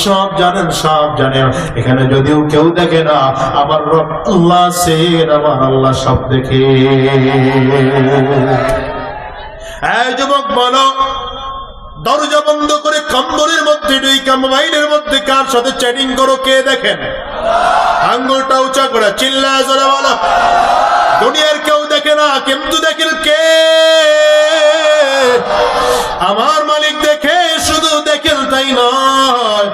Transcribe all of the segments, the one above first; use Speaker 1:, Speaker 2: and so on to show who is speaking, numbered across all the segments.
Speaker 1: সব জানেন, সব জানেন। এখানে যদিও কেউ দেখে না, আমার রব আল্লাহ আছেন, আমার আল্লাহ সব দেখে। এই যুবক বলো, দরজা বন্ধ করে কম্বলের মধ্যে ঢুইকা মোবাইলের মধ্যে কার সাথে চ্যাটিং করো কে দেখেন? আঙ্গুলটা উঁচা করে চিল্লায় জোরে বলো। দুনিয়ার কেউ দেখে না, কিন্তু দেখেন কে? আমার মালিক দেখে। শুধু দেখেন তাই নয়,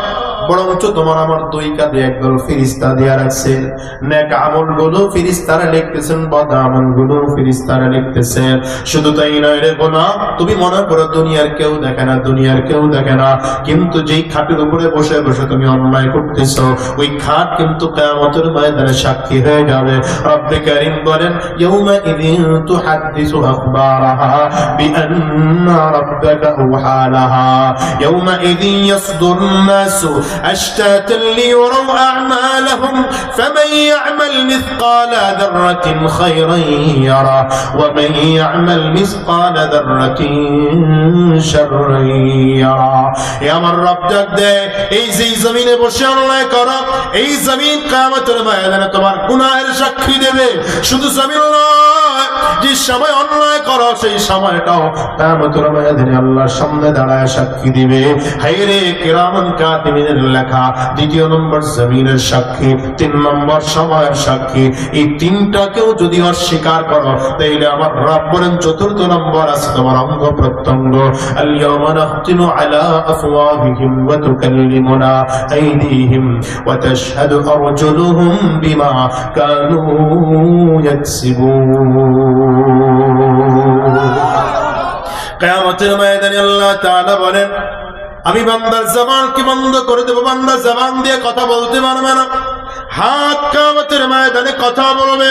Speaker 1: বরঞ্চ তোমার আমার দুই কাঁধে একদল ফেরেশতা দিয়া রাখছেন। নেক আমলগুলো ফেরেশতারা লিখতেছেন, বদ আমলগুলো ফেরেশতারা লিখতেছেন। শুধু তাই নয় রে গোলাম, তুমি মনে করো দুনিয়ার কেউ দেখে না, দুনিয়ার কেউ দেখে না, কিন্তু যেই খাটের উপরে বসে বসে তুমি অন্যায় করতেছো, ওই খাট কিন্তু কিয়ামতের ময়দানে সাক্ষী হয়ে যাবে। রব্বে কারীম বলেন, ইয়াউমা ইযিন তুহাদ্দিসু আখবারাহা বিআন্না রাব্বাকা আওহা লাহা ইয়াউমা ইযিন ইয়াসদুরুন নাসু أشتاتا ليروا أعمالهم فمن يعمل مثقال ذرة خيرا يره ومن يعمل مثقال ذرة شرا يره। يا من رب دے এই যে জমিনে বসে অন্যায় করো, এই জমিন কিয়ামতের ময়দানে তোমার গুনাহের সাক্ষী দেবে। শুধু জমিন নয়, যে সময় অন্যায় করো সেই সময়টাও কিয়ামতের ময়দানে আল্লাহর সামনে দাঁড়ায় সাক্ষী দিবে। হায়রে কিরামান কাতিবিনের লেখা, দ্বিতীয় নম্বর জমিনের সাক্ষী, 3 নম্বর সময়ের সাক্ষী। এই তিনটাকেও যদি অস্বীকার করো, তাইলে আমার রব বলেন চতুর্থ নম্বর আছে তোমার অঙ্গ প্রত্যঙ্গ। আল ইয়াওমা নাখতিমু আলা আফওয়াহিহিম ওয়া তুকাল্লিমুনা আইদিহিম ওয়া তাশহাদু আরজুলুহুম বিমা কানু ইয়াকসিবুন। কিয়ামতের ময়দানে আল্লাহ তাআলা বলেন, আমি বান্দার জবানকে বন্ধ করে দেবো, বান্দা জবান দিয়ে কথা বলতে পারবে না। হাত কিয়ামতের ময়দানে কথা বলবে,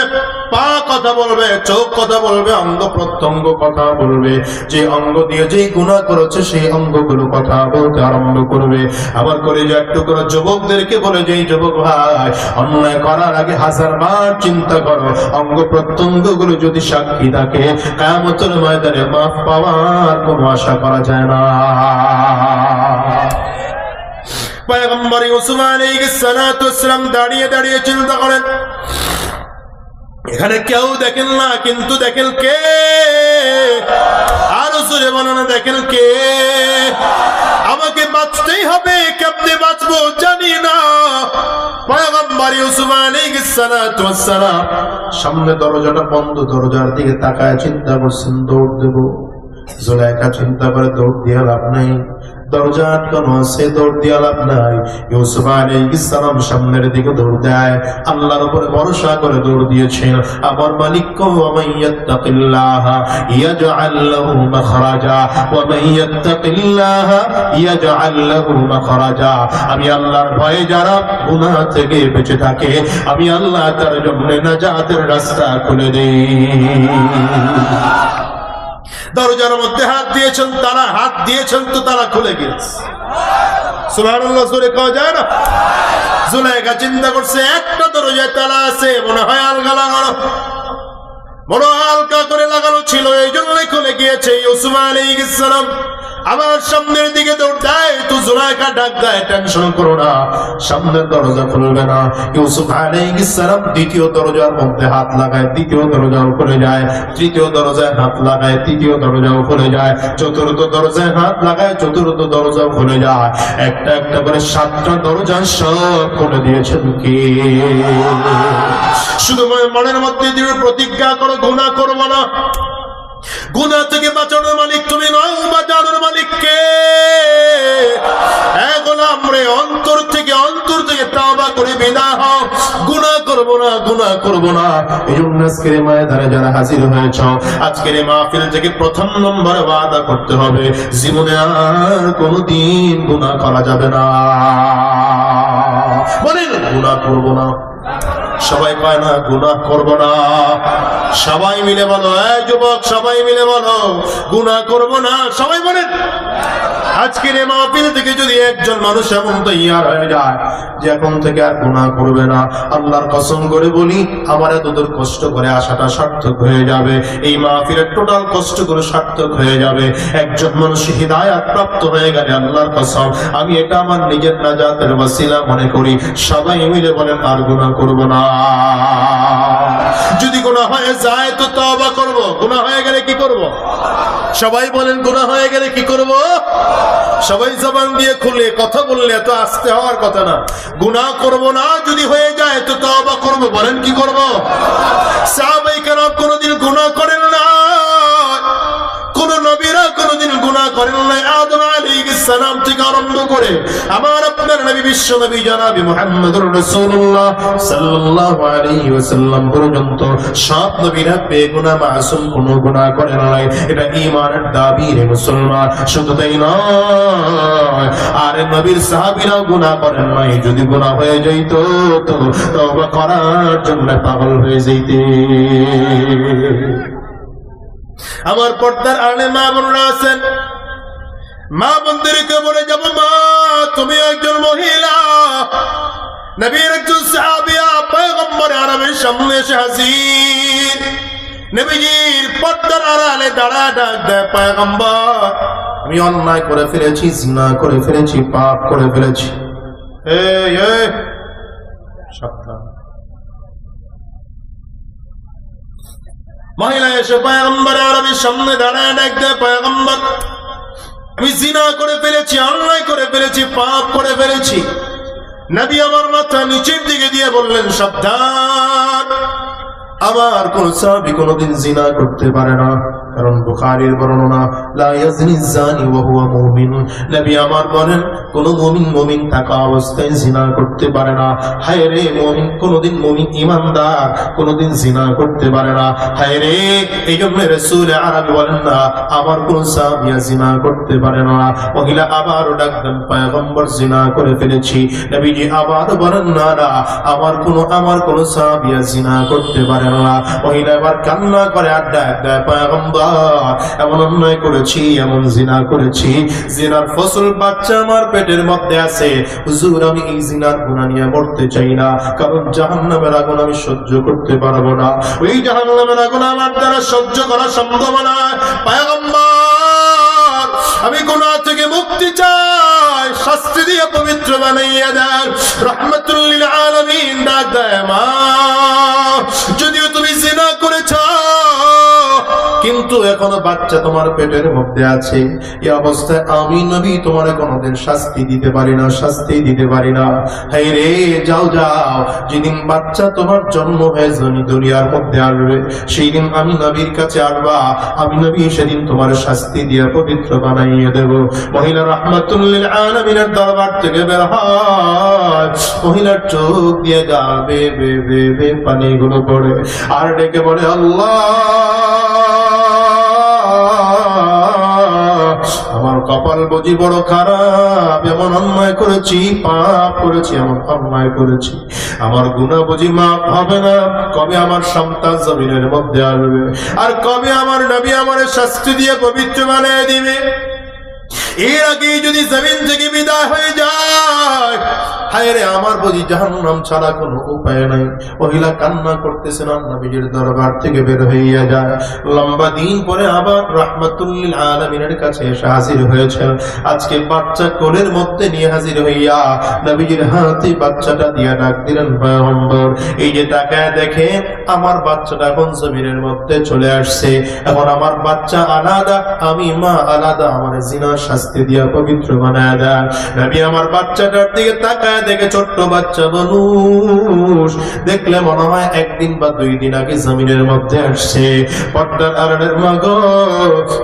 Speaker 1: পা কথা বলবে, চোখ কথা বলবে, অঙ্গ প্রত্যঙ্গ কথা বলবে। যে অঙ্গ দিয়ে যেই গুনাহ করেছে সেই অঙ্গগুলো কথা বলতে আরম্ভ করবে। আবার করে যে একটু করে যুবকদেরকে বলে, যেই যুবক ভাই অন্যায় করার আগে 1000 বার চিন্তা করো, অঙ্গ প্রত্যঙ্গ গুলো যদি সাক্ষী থাকে, কিয়ামতের ময়দানে মাফ পাওয়ার কোনো আশা করা যায় না। পয়গম্বর ইউসুফ আলাইহিস সালাতু ওয়াস সালাম দাঁড়িয়ে দাঁড়িয়ে চিন্তা করেন, এখানে কেউ দেখেন না, কিন্তু দেখেন কে? আর জোরে বলেন, দেখেন কে? আমাকে বাঁচতেই হবে, কেমনে বাঁচবো জানি না। পয়গম্বর ইউসুফ আলাইহিস সালাতু ওয়াস সালাম সামনে দরজাটা বন্ধ, দরজার দিকে তাকায় চিন্তা করছেন দৌড় দেব। জুলাইখা চিন্তা করে দৌড় দিয়ে লাভ নাই, দরজা আটকানো আছে, দৌড় দিয়ে লাভ নাই। ইউসুফ আলাইহিস সালাম সামনের দিকে দৌড় দেয়, আল্লাহর উপরে ভরসা করে দৌড় দিয়েছেন। আমার মালিক কো, ওয়া মান ইয়াত্তাকিল্লাহা ইয়াজআল লাহু মাখরাজা ওয়া মান ইয়াত্তাকিল্লাহা ইয়াজআল লাহু মাখরাজা। আমি আল্লাহর ভয়ে যারা গুনাহ থেকে বেঁচে থাকে, আমি আল্লাহ তার জন্য নাজাতের রাস্তা খুলে দেই। দরজার মধ্যে হাত দিয়েছেন তারা, হাত দিয়েছেন তো তারা খুলে গেছে। সুবহানাল্লাহ, জোরে কওয়া যায় না? জুলাইখা চিন্তা করছে একটা দরজায় তালা আছে, মনে হয় আলগা লাগানো, বড় হালকা করে লাগানো ছিল, এই জন্যই খুলে গিয়েছে। ইউসুফ আলাইহিস সালাম আবার সামনের দিকে দৌড় দেয়, তো জুলাইখা ডাক দেয়, টেনশন করো না, সামনের দরজা খুলবে না। ইউসুফ আলাইহিস সালাম দ্বিতীয় দরজার মধ্যে হাত লাগায়, দ্বিতীয় দরজাও খুলে যায়। তৃতীয় দরজায় হাত লাগায়, তৃতীয় দরজাও খুলে যায়। চতুর্থ দরজায় হাত লাগায়, চতুর্থ দরজাও খুলে যায়। একটা একটা করে 7টা দরজা সব খুলে দিয়েছেন কে? শুধু মনের মধ্যে দৃঢ় প্রতিজ্ঞা করো, গুনাহ করবো না। গুনাহ থেকে বাঁচানোর মালিক তুমি নও, বাঁচানোর মালিক কে? গোলাম রে, অন্তর থেকে তাওবা করে বিদায় হও, গুনাহ করবো না, গুনাহ করবো না। এই জন্য আজকের ময়দানে যারা হাজির হয়েছ, আজকের মাহফিল থেকে প্রথম নম্বর ওয়াদা করতে হবে, জীবনে আর কোনোদিন গুনাহ করা যাবে না। বলেন গুনাহ করবো না। সবাই কয় না গুনাহ করব না। সবাই মিলে বলো, এই যুবক সবাই মিলে বলো গুনাহ করব না। সবাই বলেন। আজকের এই মাহফিল থেকে যদি একজন মানুষ এমন তৈয়ার হয়ে যায় যে এখন থেকে আর গুনাহ করবে না, আল্লাহর কসম করে বলি আমার এতদূর কষ্ট করে আসাটা সার্থক হয়ে যাবে, এই মাহফিলের টোটাল কষ্ট করে সার্থক হয়ে যাবে। একজন মানুষ হিদায়াত প্রাপ্ত হয়ে গেলে আল্লাহর কসম আমি এটা আমার নিজের নাজাতের ওসিলা মনে করি। সবাই মিলে বলেন আর গুনাহ করব না। যদি গুনাহ হয়ে যায় তো তওবা করব, গুনাহ হয়ে গেলে কি করব? সবাই বলেন গুনাহ হয়ে গেলে কি করব? সবাই জবান দিয়ে খুলে কথা বললে এত আস্তে হওয়ার কথা না। গুনাহ করব না, যদি হয়ে যায় তো তওবা করব। বলেন কি করব? সাহাবায়ে কেরাম কোনদিন গুনাহ করেন না, কোন নবীরা কোনদিন গুনাহ করেন না। আদম আলাইহিস সালাম থেকে আরম্ভ করে আমার আপনার নবী বিশ্ব নবী জনাবি মুহাম্মদুর রাসূলুল্লাহ সাল্লাল্লাহু আলাইহি ওয়াসাল্লাম পর্যন্ত সব নবীরা বেগুনাহ মাসুম, কোনো গুনাহ করেন নাই। এটা ঈমানের দাবি রে মুসলমান। শুধু তাই নয়, আর নবীর সাহাবীরাও গুনাহ করেন নাই। যদি গুনাহ হয়ে যাইত তো তওবা করার জন্য পাগল হয়ে যাইতে। আমার পর্দার আড়ে মা বোনরা আছেন, মা বোনদেরকে বলে যাব, মা তুমি একজন মহিলা, নবীর একজন সাহাবিয়া পয়গম্বর আরবের সামনে এসে হাজির। নবীজির পর্দার আড়ালে দাঁড়া ডাক দেয়, পয়গম্বর আমি অন্যায় করে ফেলেছি, জিনা করে ফেলেছি, পাপ করে ফেলেছি। এই সাবধান। মহিলা এসে পয়গম্বর আরবের সামনে দাঁড়ায় ডাক দেয়, পয়গম্বর আমি জিনা করে ফেলেছি, অন্যায় করে ফেলেছি, পাপ করে ফেলেছি। নবী আমার মাথা নিচের দিকে দিয়ে বললেন, সাবধান, আমার কোন সাহাবী কোনদিন জিনা করতে পারে না। কারণ বুখারীর বর্ণনা, লা ইয়াজনি জানি ওয়া হুয়া মুমিন। নবী আমার বলেন কোন মুমিন থাকা অবস্থায় জিনা করতে পারে না। হায় রে, মুমিন কোনদিন, মুমিন ঈমানদার কোনদিন জিনা করতে পারে না। হায় রে, এই জন্য রাসূল আরবি বলেন না আমার কোন সাহাবী জিনা করতে পারে না। মহিলা আবার ডাকলেন, পয়গম্বর জিনা করে ফেলেছি। নবীজি আবার বলেন, না না, আমার কোন সাহাবী জিনা করতে পারে না। মহিলা আবার কান্না করে আর ডাক দেয়, পয়গম্বর এমন অন্যায় করেছি, এমন জিনা করেছি, জিনার ফসল বাচ্চা আমার পেটের মধ্যে আছে। হুজুর আমি এই জিনার গুনাহ নিয়ে মরতে চাই না, কারণ জাহান্নামের আগুন আমি সহ্য করতে পারবো না। ওই জাহান্নামের আগুন আমার দ্বারা সহ্য করা সম্ভব না। পয়গম্বর আমি গুনাহ থেকে মুক্তি চাই, শাস্তি দিয়ে পবিত্র বানাইয়া দেন। রাহমাতুল লিল আলামিন ডাক দেয়, মা যদিও তুমি জিনা করেছো কিন্তু এখনো বাচ্চা তোমার পেটের মধ্যে আছে, এই অবস্থায় আমি নবী তোমার কোনোদিন শাস্তি দিতে পারি না, শাস্তি দিতে পারি না। হায় রে, যাও যাও, যেদিন বাচ্চা তোমার জন্ম হয়ে দুনিয়ার মধ্যে আসবে সেই দিন আমি নবীর কাছে আসবা, আমি নবী সেদিন তোমার শাস্তি দিয়ে পবিত্র বানাইয়ে দেব। মহিলা রাহমাতুল লিল আলামিনের দরবার থেকে বের হয়, মহিলার চোখ দিয়ে গাল বে বে বে বে পানিগুলো পড়ে, আর ডেকে বলে, আল্লাহ আমার কপাল বুঝি বড় খারাপ, এমন অন্যায় করেছি, পাপ করেছি, এমন অন্যায় করেছি, আমার গুনাহ বুঝি মাফ হবে না। কবে আমার সন্তান জমিনের মধ্যে আসবে, আর কবে আমার নবী আমার শাস্তি দিয়ে পবিত্র বানিয়ে দিবে। এর আগে যদি জমিন থেকে বিদায় হয়ে যায়, হায় রে, আমার বুঝি জাহান্নাম ছাড়া কোনো উপায় নাই। মহিলা কান্না করতেছেন, নবীজির দরবার থেকে বের হইয়া যায়। লম্বা দিন পরে আবার রাহমাতুল লিল আলামিনের কাছে এসে হাজির হয়েছেন। আজকে বাচ্চা কোলের মধ্যে নিয়ে হাজির হইয়া নবীজির হাতে বাচ্চাটা দিয়া ডাক দিলেন, পয়গম্বর এই যে তাকায় দেখে আমার বাচ্চাটা এখন জমিনের মধ্যে চলে আসছে, এখন আমার বাচ্চা আলাদা, আমি মা আলাদা, আমার জিনার শাস্তি দিয়া পবিত্র বানায় দেন। নবী আমার বাচ্চাটার দিকে তাকায় দেখে ছোট্ট বাচ্চা মানুষ, দেখলে মনে হয় একদিন বা 2 দিন আগে জমিনের মধ্যে আসছে। পর্দার আড়ালের মা গো,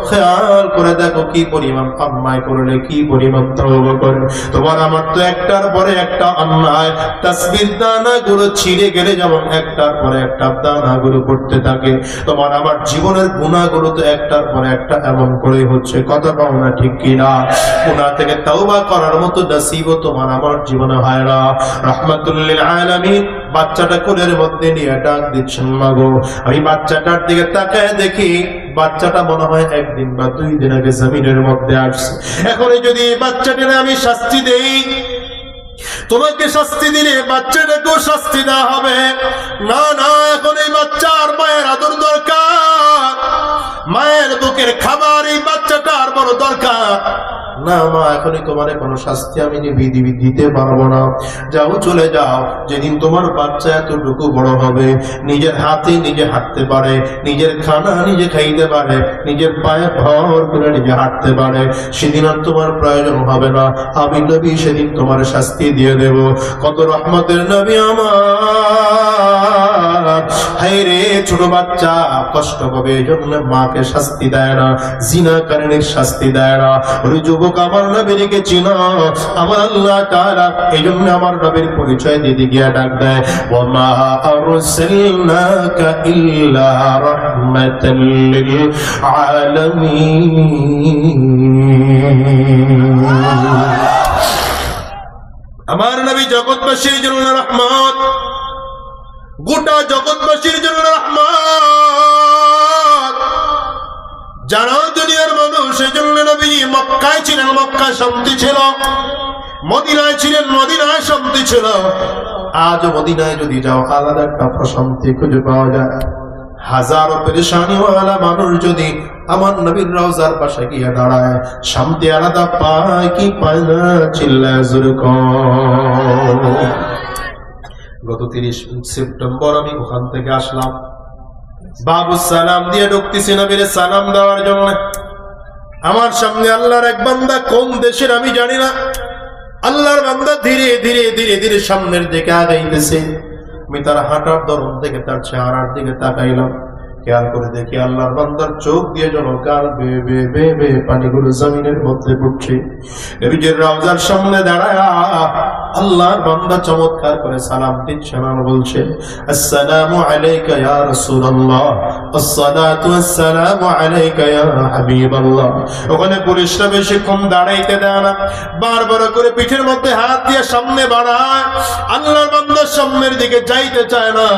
Speaker 1: খেয়াল করে দেখো কি পরিমাণ অন্যায় করলে, কি পরিমাণ তওবা করে। তোমার আমার তো একটার পরে একটা অন্যায়, তাসবির দানাগুলো ছিঁড়ে গেলে যেমন একটার পরে একটা দানাগুলো পড়তে থাকে, তোমার আমার জীবনের গুনাহগুলো তো একটার পরে একটা এমন করে হচ্ছে। কথা পাও না ঠিক কিনা? গুনাহ থেকে তওবা করার মতো নসিবও তোমার আমার জীবনে হয় না। রাহমাতুল লিল আলামিন বাচ্চাটা কোলের মধ্যে নিয়ে ডাক দিচ্ছেন, মাগো আমি বাচ্চাটার দিকে তাকায় দেখি বাচ্চাটা মনে হয় একদিন বা 2 দিন আগে জমিনের মধ্যে আসছে। এখন যদি এই বাচ্চাটাকে আমি শাস্তি দেই, তোমাকে শাস্তি দিলে বাচ্চাটাকেও শাস্তি দেওয়া হবে না। না, এখন এই বাচ্চার মায়ের আদর দরকার, মায়ের বুকের খাবার এই বাচ্চাটার বড় দরকার। না মা, এখনই তোমার কোনো শাস্তি আমি দিতে পারবো না, যাও চলে যাও। যেদিন তোমার বাচ্চা এতটুকু বড় হবে, নিজের হাতে নিজে হাঁটতে পারে, নিজের খানা নিজে খাইতে পারে, নিজের পায়ে ভর করে নিজে হাঁটতে পারে, সেদিন আর তোমার প্রয়োজন হবে না। আমি নবী সেদিন তোমার শাস্তি দিয়ে দেব। কত রহমতের নবী আমার। হায় রে, ছোট বাচ্চা কষ্ট পাবে, এই জন্য মাকে শাস্তি দেয় না, জিনাকারীর শাস্তি দেয় না। ওই যুবক আমার নবীকে চিনো, আমার আল্লাহ তাআলা এই জন্য আমার নবীর পরিচয় দিতে গিয়ে ডাক দেয়, ওয়া মা আরসালনাকা ইল্লা রাহমাতাল লিল আলামিন। আমার নবী জগৎবাসীর জন্য রহমত, গোটা জগৎবাসীর জন্য রহমত। যারা দুনিয়ার মানুষ, সেই জন্য নবী মক্কায় ছিলেন, মক্কায় শান্তি ছিল, মদিনায় ছিলেন, মদিনায় শান্তি ছিল। আজ মদিনায় যদি যাও, আলাদা একটা প্রশান্তি খুঁজে পাওয়া যায়। হাজারো পেরেশানিওয়ালা মানুষ যদি আমার নবীর রওজার পাশে গিয়ে দাঁড়ায়, শান্তি আলাদা পায় কি পায় না? চিল্লায় জোরে কর। গত 30 সেপ্টেম্বর আমি ওখান থেকে আসলাম, বাবু সালাম দিয়ে ঢুকতেছি নবীর সালাম দেওয়ার জন্য। আমার সামনে আল্লাহর এক বান্দা, কোন দেশের আমি জানি না, আল্লাহর বান্দা ধীরে ধীরে ধীরে ধীরে সামনের দিকে আগাইতেছে। আমি তার হাঁটার ধরন থেকে তার চেহারার দিকে তাকাইলাম, খেয়াল করে দেখি আল্লাহর বান্দার চোখ দিয়ে যেন কাল বে বে বে বে পানিগুলো জমিনের মধ্যে পড়ছে। নবীজির রওজার সামনে দাঁড়ায় আল্লাহর বান্দা চমৎকার করে সালাম দিচ্ছেন আর বলছে, আসসালামু আলাইকা ইয়া রাসূলুল্লাহ, আসসালাতু ওয়াসসালামু আলাইকা ইয়া হাবিবাল্লাহ। ওখানে পুলিশরা বেশিক্ষণ দাঁড়াইতে দেয় না, বারবার করে পিঠের মধ্যে হাত দিয়ে সামনে বাড়ায়। আল্লাহর বান্দা সামনের দিকে যাইতে চায় না,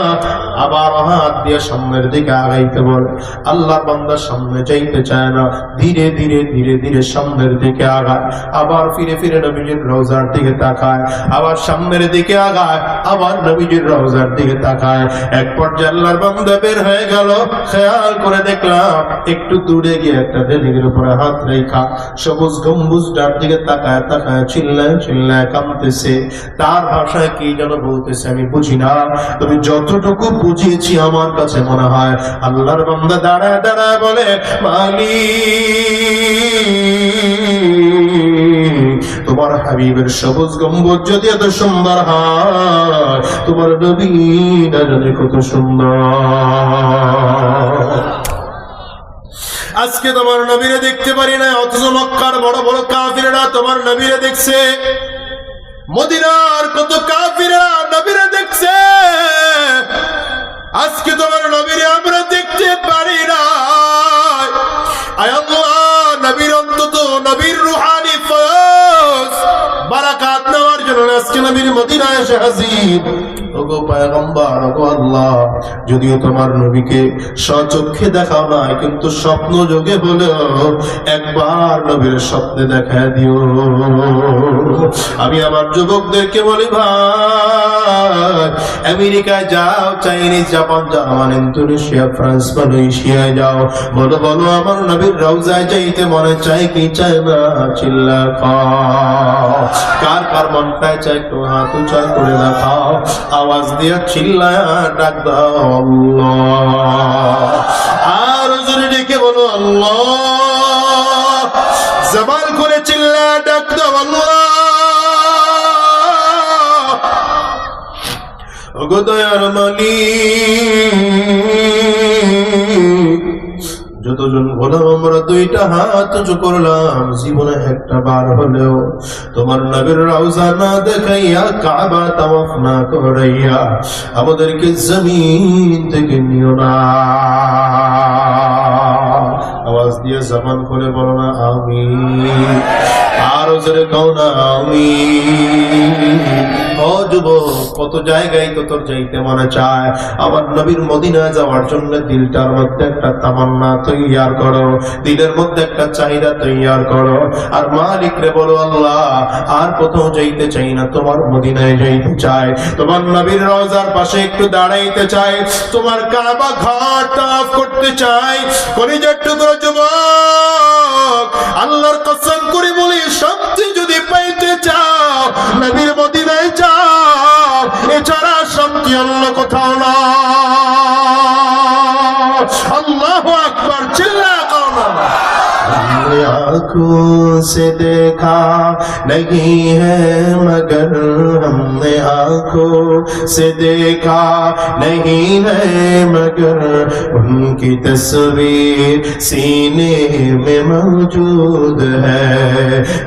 Speaker 1: আবার হাত দিয়ে সামনের দিকে আগাইতে বলে। আল্লাহর বান্দা সামনে যাইতে চায় না, ধীরে ধীরে ধীরে ধীরে সামনের দিকে আগায়, আবার ফিরে ফিরে নবীজির রওজার দিকে তাকায়, আবার সামনের দিকে আগায়, আবার নবীজির রওজার দিকে তাকায়। এক পর্যায়ে আল্লাহর বান্দা বের হয়ে গেল, খেয়াল করে দেখলাম একটু দূরে গিয়ে একটা রেলিংয়ের উপরে হাত রেখা সবুজ গম্বুজটার দিকে তাকায় তাকায় চিল্লায় চিল্লায় কাঁদতেছে। তার ভাষায় কি যেন বলতেছে আমি বুঝি না, তুমি যতটুকু বুঝিয়েছি আমার কাছে মনে হয় আল্লাহর বান্দা দাঁড়ায় দাঁড়ায় বলে, মালিক, তোমার হাবিবের সবুজ গম্বুজ যদি এত সুন্দর হয়, তোমার নবী না জানে কত সুন্দর। আজকে তোমার নবীরে দেখতে পারি না, অথচ মক্কার বড় বড় কাফিররা তোমার নবীরে দেখছে, মদিনার কত কাফিররা নবীরে দেখছে। আজকে তোমার নবীরে আমরা দেখতে পারি না। আয় আল্লাহ, নবীর অন্তত নবীর রুহানি ফয়জ বারাকাত নেওয়ার জন্য আজকে নবীর মদিনায় এসে হাজির। ওগো পয়গম্বর, ওগো আল্লাহ, যদিও তোমার নবীকে স্বচক্ষে দেখাও না, কিন্তু স্বপ্ন যোগে হলেও একবার নবীর স্বপ্নে দেখা দিও। আমি আমার যুবকদেরকে বলি, ভাই আমেরিকায় যাও, Chinese, Japan, German, Indonesia, France, মালয়েশিয়ায় যাও, বলো বলো আমার নবীর রওজায় যাইতে মনে চায় কি চায় না? চিল্লা খাও। কার কার মনটায় চায় একটু হাত উঁচা করে দেখাও, আওয়াজ দিয়ে চিল্লায় ডাক দাও আল্লাহ। আর জোরে ডেকে বলো আল্লাহ, জবান করে চিল্লায় ডাক দাও আল্লাহ। ওগো দয়ার মালিক, যতজন গোলাম আমরা দুইটা হাত উঁচু করলাম, জীবনে একটা বার হলেও তোমার নবীর রওজা না দেখাইয়া, কাবা তাওয়াফ না করাইয়া আমাদেরকে জমিন থেকে নিও না। আওয়াজ দিয়ে জবান খুলে বলো না আমিন, আরো জোরে কও না আমিন। ও যুবক কত জায়গায় তো তোর যাইতে মনে চায়, আমার নবীর মদিনা যাওয়ার জন্য দিলটার মধ্যে একটা তামান্না তৈয়ার করো, দিলের মধ্যে একটা চাহিদা তৈয়ার করো, আর মালিক রে বলো আল্লাহ আর কোথাও যাইতে চাই না, তোমার মদিনায় যাইতে চাই, তোমার নবীর রওজার পাশে একটু দাঁড়াইতে চাই, তোমার কাবা ঘর তাওয়াফ করতে চাই। কলিজার টুকরো যুবক, আল্লাহর কসম করে বলি শান্তি যদি পাইতে চাও নবীর মদিনায় যাও, এছাড়া শান্তি অন্য কোথাও না। আল্লাহু আকবার, চিল্লা কাও না। हमने आँखों से देखा नहीं है मगर हमने आँखों से देखा नहीं है मगर उनकी तस्वीर सीने में मौजूद है,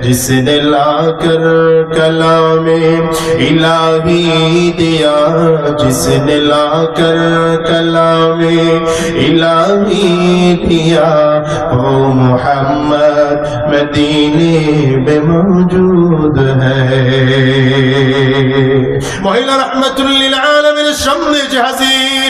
Speaker 1: जिसने लाकर कलामे इलाही दिया, जिसने लाकर कलामे इलाही दिया, ओ मोहम्मद मदीने में मौजूद है। महिला रहमतुल लिल आलमीन सामने যে হাজির